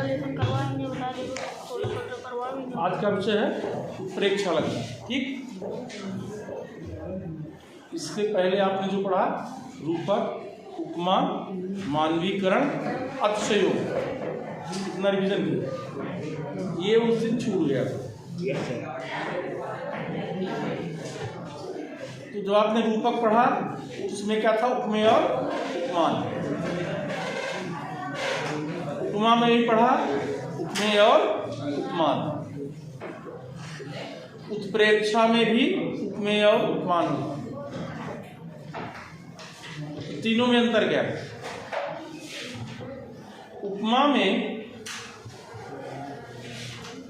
Lesson करवाएंगे, बता देंगे तो करवाएंगे। आज का विषय है उत्प्रेक्षा लगना। ठीक, इससे पहले आपने जो पढ़ा रूपक, उपमा, मानवीकरण, अतिशयोग, इतना रिवीजन किया, ये उस दिन छूट गया। तो जब आपने रूपक पढ़ा उसमें क्या था, उपमेय और उपमान। उपमा में भी पढ़ा उपमेय और उपमान। उत्प्रेक्षा में भी उपमेय और उपमान हुआ। तीनों में अंतर क्या है? उपमा में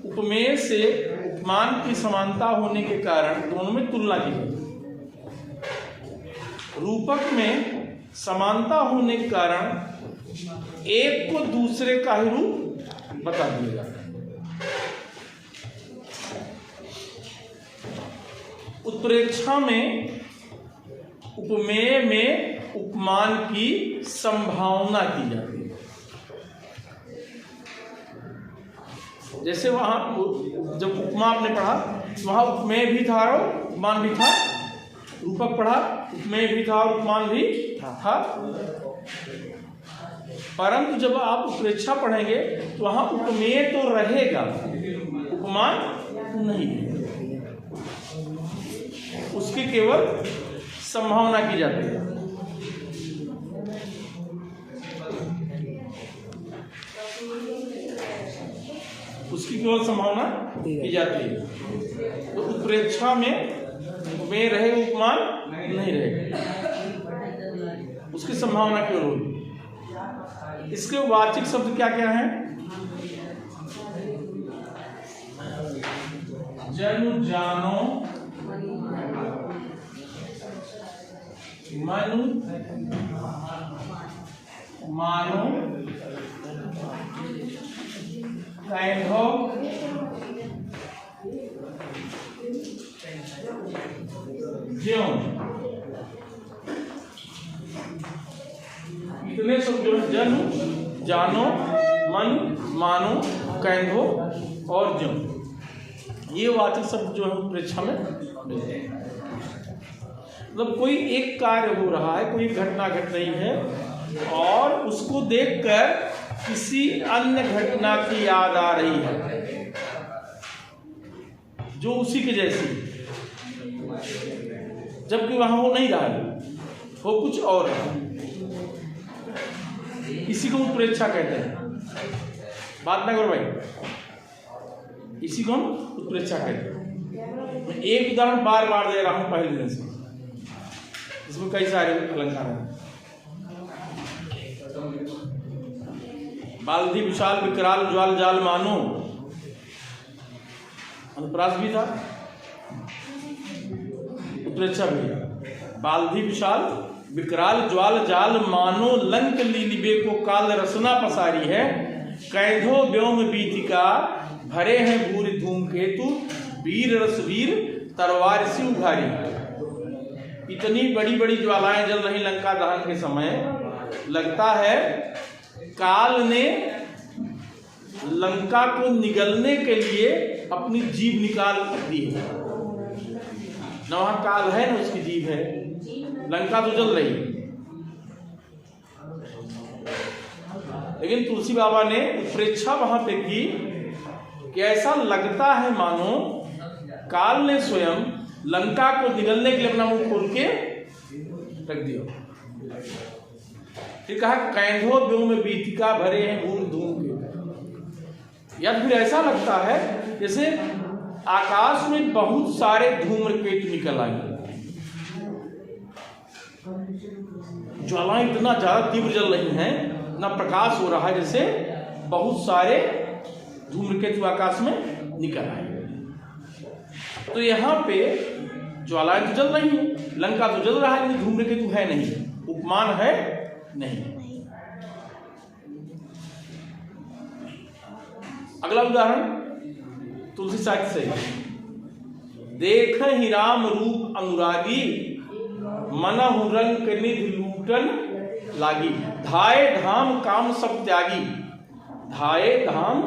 उपमेय से उपमान की समानता होने के कारण दोनों में तुलना की जाती है। रूपक में समानता होने के कारण एक को दूसरे का ही रूप बता दिया जाता है। उत्प्रेक्षा में उपमेय में उपमान की संभावना की जाती है। जैसे वहां जब उपमा आपने पढ़ा वहां उपमेय भी था और उपमान भी था। रूपक पढ़ा उपमेय भी था और उपमान भी था। परंतु जब आप उत्प्रेक्षा पढ़ेंगे तो वहां उपमेय तो रहेगा, उपमान नहीं, उसकी केवल संभावना की जाती है। उसकी केवल संभावना की जाती है। तो उत्प्रेक्षा में उपमेय रहेगा, उपमान नहीं रहेगा, उसकी संभावना केवल होगी। इसके वाचिक शब्द क्या क्या हैं? जनु जानो, मनु मानो, कैंधो, ज्यों, इतने शब्द जो है जन, जानो, मन, मानो, कैंधो और ज्यों, ये वाचक शब्द जो है उत्प्रेक्षा में मिलते हैं। मतलब कोई एक कार्य हो रहा है, कोई घटना घट रही है और उसको देखकर किसी अन्य घटना की याद आ रही है जो उसी के जैसी, जबकि वहां वो नहीं रहा है, वो कुछ और रहा। इसी को उत्प्रेक्षा कहते हैं। बात ना करो भाई, इसी को हम उत्प्रेक्षा कहते हैं। मैं एक उदाहरण बार बार दे रहा हूं पहले दिन से, इसमें कई सारे अलंकार हैं। बाल्धी विशाल विकराल ज्वाल जाल मानो, अनुप्रास भी था, उत्प्रेक्षा भी है। बाल्धी विशाल विकराल ज्वाल जाल मानो, लंक लीलिबे को काल रसना पसारी है। कैधो व्योम बीतिका भरे हैं भूरि धूमकेतु, वीर रसवीर तरवार सी उघारी। इतनी बड़ी बड़ी ज्वालाएं जल रही लंका दहन के समय, लगता है काल ने लंका को निगलने के लिए अपनी जीभ निकाल दी है। न वहां काल है न उसकी जीभ है, लंका तो जल रही है। लेकिन तुलसी बाबा ने उत्प्रेक्षा वहां पे की कि ऐसा लगता है मानो काल ने स्वयं लंका को निगलने के लिए अपना मुंह खोल के रख दिया। फिर कहा कैंधो व्योम बीतिका भरे हैं भूम धूम के। या फिर ऐसा लगता है जैसे आकाश में बहुत सारे धूम्रकेतु निकल आए, ज्वालाएं इतना ज्यादा तीव्र जल रही हैं, ना प्रकाश हो रहा है, जैसे बहुत सारे धूम्रकेतु आकाश में निकल आए। तो यहाँ पे ज्वालाएं तो जल रही हैं, लंका तो जल रहा है, लेकिन धूम्रकेतु है नहीं, उपमान है नहीं। अगला उदाहरण तुलसी साहित्य से, देख ही राम रूप अनुरागी, मनहु रंग निधि लूटन लागी। धाय धाम काम सब त्यागी, धाये धाम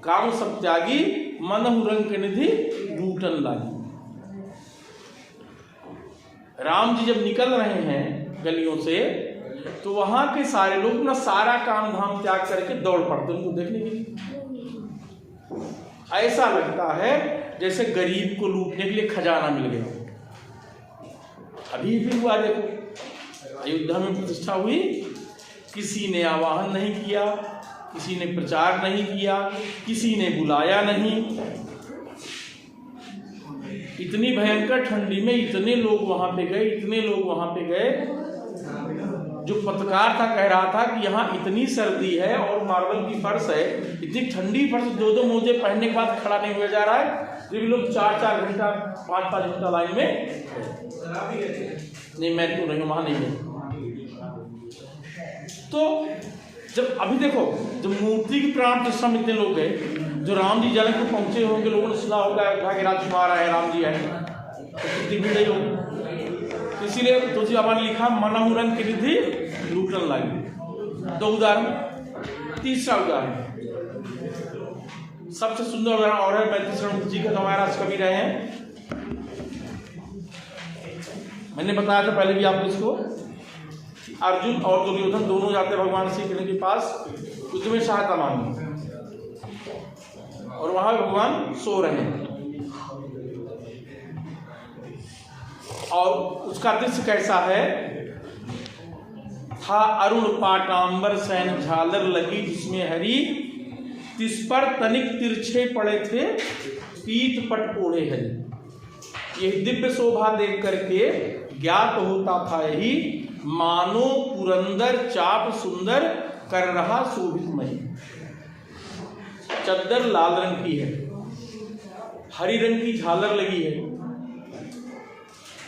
काम सब त्यागी मनहु रंग के निधि लूटन लागी। राम जी जब निकल रहे हैं गलियों से तो वहां के सारे लोग अपना सारा काम धाम त्याग करके दौड़ पड़ते उनको देखने के लिए। ऐसा लगता है जैसे गरीब को लूटने के लिए खजाना मिल गया। अभी भी हुआ, देखो अयोध्या में प्रतिष्ठा हुई, किसी ने आवाहन नहीं किया, किसी ने प्रचार नहीं किया, किसी ने बुलाया नहीं। इतनी भयंकर ठंडी में इतने लोग वहां पे गए, इतने लोग वहां पे गए। जो पत्रकार था कह रहा था कि यहाँ इतनी सर्दी है और मार्बल की फर्श है, इतनी ठंडी फर्श, 2-2 मोजे पहनने के बाद खड़ा नहीं हुआ जा रहा है। जब लोग 4-4 घंटा 5-5 घंटा लाइन में, नहीं मैं तो नहीं, वहां नहीं है। तो जब अभी देखो जब मूर्ति की प्राण प्रतिष्ठा में इतने लोग गए, जो राम जी जनक में पहुंचे होंगे, लोगों ने सुना होगा कि राजकुमार है, राम जी है, तो कितनी भीड़ नहीं होगी। तो इसीलिए तुलसी बाबा ने लिखा मनहु रंग की रिद्धि लूटन लागी। 2 उदाहरण। तीसरा उदाहरण, सबसे सुंदर उदाहरण और है, 35 जी का तो हमारा कवि रहे हैं। मैंने बताया था पहले भी आपको इसको, अर्जुन और दुर्योधन दोनों जाते भगवान श्री कृष्ण के पास युद्ध में सहायता मांगने, और वहां भगवान सो रहे हैं। और उसका दृश्य कैसा है, था अरुण पाटांबर सैन झालर लगी जिसमें हरी, तिस पर तनिक तिरछे पड़े थे पीत पट ओढ़े हरी। यह दिव्य शोभा देख करके ज्ञात होता था यही, मानो पुरंदर चाप सुंदर कर रहा शोभित मही। चद्दर लाल रंग की है, हरी रंग की झालर लगी है,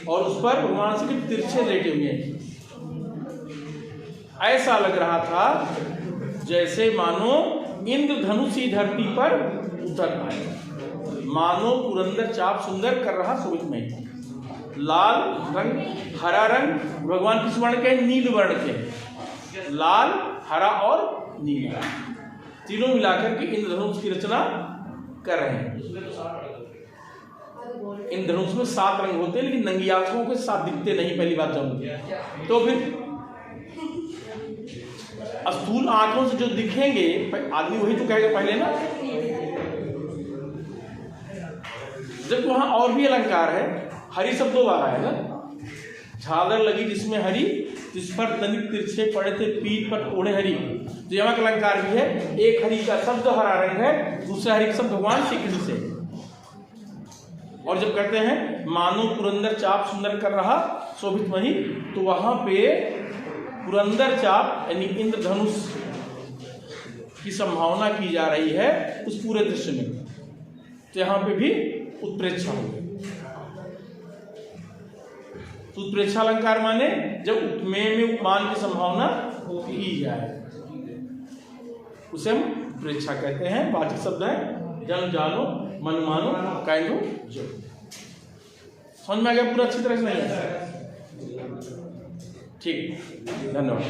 और उस पर भगवान श्री कृष्ण तिरछे लेटे हुए हैं। ऐसा लग रहा था जैसे मानो इंद्रधनुष ही धरती पर उतर आए, मानो पुरंदर चाप सुंदर कर रहा शोभित मही। लाल रंग, हरा रंग, भगवान किस वर्ण के? नील वर्ण के। लाल, हरा और नीला, तीनों मिलाकर के इंद्रधनुष की रचना कर रहे हैं। इंद्रधनुष में 7 रंग होते हैं, लेकिन नंगी आंखों के 7 दिखते नहीं, पहली बात जानू। तो फिर स्थूल आंखों से जो दिखेंगे आदमी वही तो कहेगा पहले ना। जब वहां और भी अलंकार है, हरी शब्द 2 बार है ना, झालर लगी जिसमें हरी, जिस पर तनिक तिरछे पड़े थे पीठ पर ओढ़े हरी। तो यहाँ का अलंकार भी है, एक हरी का शब्द हरा रंग है, दूसरा हरी का शब्द भगवान श्री कृष्ण से। और जब कहते हैं मानो पुरंदर चाप सुंदर कर रहा शोभित मही, तो वहां पे पुरंदर चाप यानी इंद्रधनुष की संभावना की जा रही है उस पूरे दृश्य में। तो यहाँ पे भी उत्प्रेक्षा हो गई। तो उत्प्रेक्षा अलंकार माने जब उपमेय में उपमान की संभावना की जाए, उसे हम उत्प्रेक्षा कहते हैं। वाचक शब्द है जन जानो मन मानो कायनो जो। समझ में आ गया पूरा अच्छी तरह से? नहीं है? ठीक, धन्यवाद।